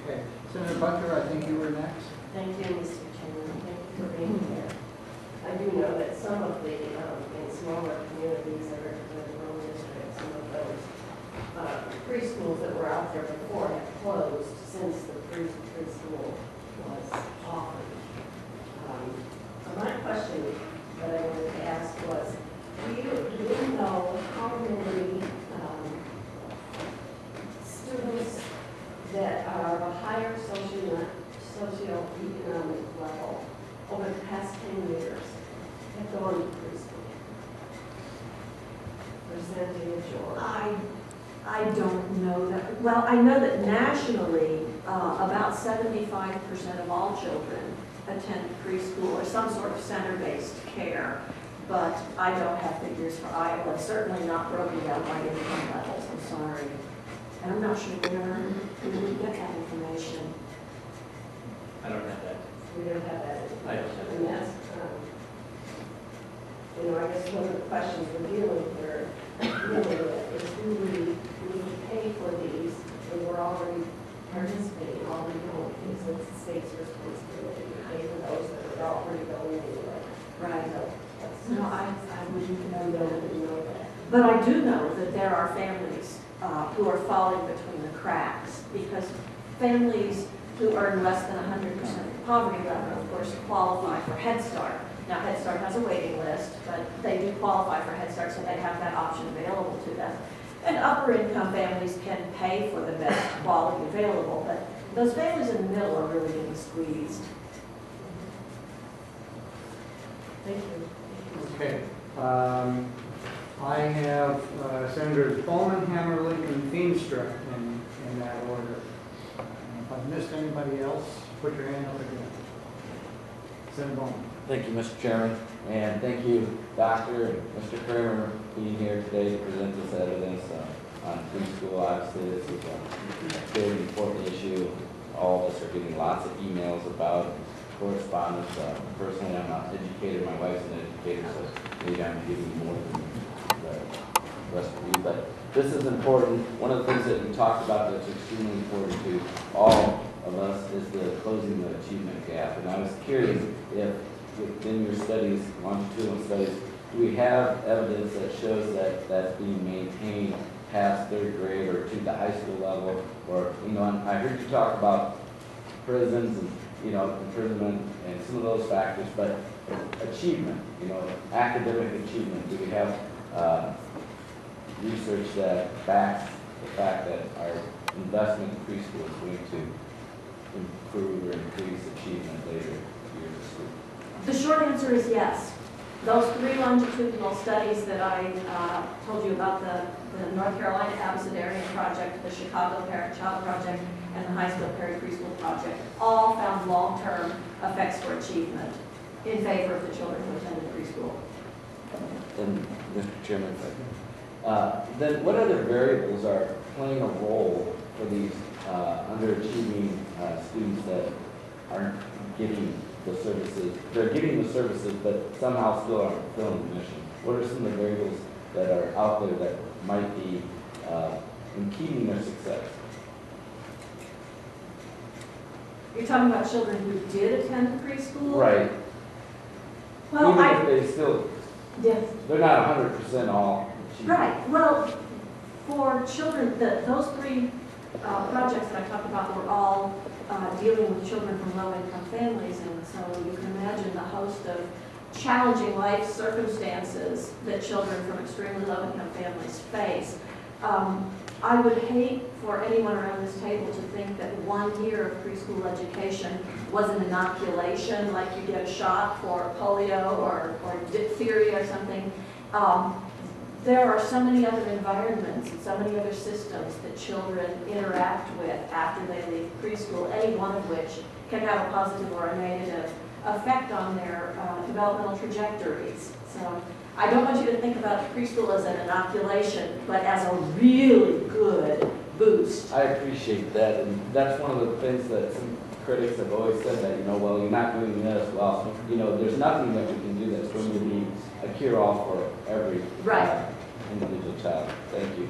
Okay. Senator Butler, I think you were next. Thank you, Mr. Chairman. Thank you for being here. I do know that some of the, in smaller communities that are in the rural districts, some of those preschools that were out there before have closed since the preschool was offered. So my question that I wanted to ask was, do you know how many students that are of a higher socioeconomic level over the past 10 years have gone to preschool? Percentage or? I don't know that. Well, I know that nationally, about 75% of all children attend preschool or some sort of center-based care, but I don't have figures for Iowa. Certainly not broken down by income levels. I'm sorry. And I'm not sure where we would get that information. I don't have that. We don't have that I don't have information. And that's, I guess one of the questions we're dealing with is do we need to pay for these when we're already participating, already going? Because it's the state's responsibility to pay for those that are already going anyway. Right. So No, I wouldn't know that. know that. But I do know that there are families who are falling between the cracks, because families who earn less than 100% poverty level, of course, qualify for Head Start. Now, Head Start has a waiting list, but they do qualify for Head Start, so they have that option available to them. And upper income families can pay for the best quality available, but those families in the middle are really getting squeezed. Thank you. Okay. I have Senators Bowman, Hammerly, and Feenstra in that order. If I've missed anybody else, put your hand up again. Senator Bowman. Thank you, Mr. Chairman, and thank you, Dr. and Mr. Kremer, being here today to present this evidence on preschool. Obviously, this is a very important issue. All of us are getting lots of emails about correspondence. Personally, I'm not educated. My wife's an educator, so maybe I'm giving more than the rest of you. But this is important. One of the things that we talked about that's extremely important to all of us is the closing the achievement gap. And I was curious if within your studies, longitudinal studies, do we have evidence that shows that that's being maintained past third grade or to the high school level? Or, I heard you talk about prisons and, imprisonment and some of those factors, but achievement, academic achievement, do we have research that backs the fact that our investment in preschool is going to improve or increase achievement later years of school? The short answer is yes. Those 3 longitudinal studies that I told you about, the North Carolina Abecedarian Project, the Chicago Parent-Child Project, and the Highsville Perry Preschool Project, all found long-term effects for achievement in favor of the children who attended preschool. And Mr. Chairman, then what other variables are playing a role for these underachieving students that aren't getting the services? They're getting the services, but somehow still aren't fulfilling the mission. What are some of the variables that are out there that might be impeding their success? You're talking about children who did attend preschool? Right. Well, even if they still, yes. they're not 100% all achieving. Right. Well, for children, those 3 projects that I talked about were all dealing with children from low-income families, and so you can imagine the host of challenging life circumstances that children from extremely low-income families face. I would hate for anyone around this table to think that 1 year of preschool education was an inoculation, like you get a shot for polio or diphtheria or something. There are so many other environments and so many other systems that children interact with after they leave preschool, any one of which can have a positive or a negative effect on their developmental trajectories. So I don't want you to think about preschool as an inoculation, but as a really good boost. I appreciate that, and that's one of the things that some critics have always said that, well, you're not doing this, well, there's nothing that we can do that's going to be a cure-all for every individual child. Thank you.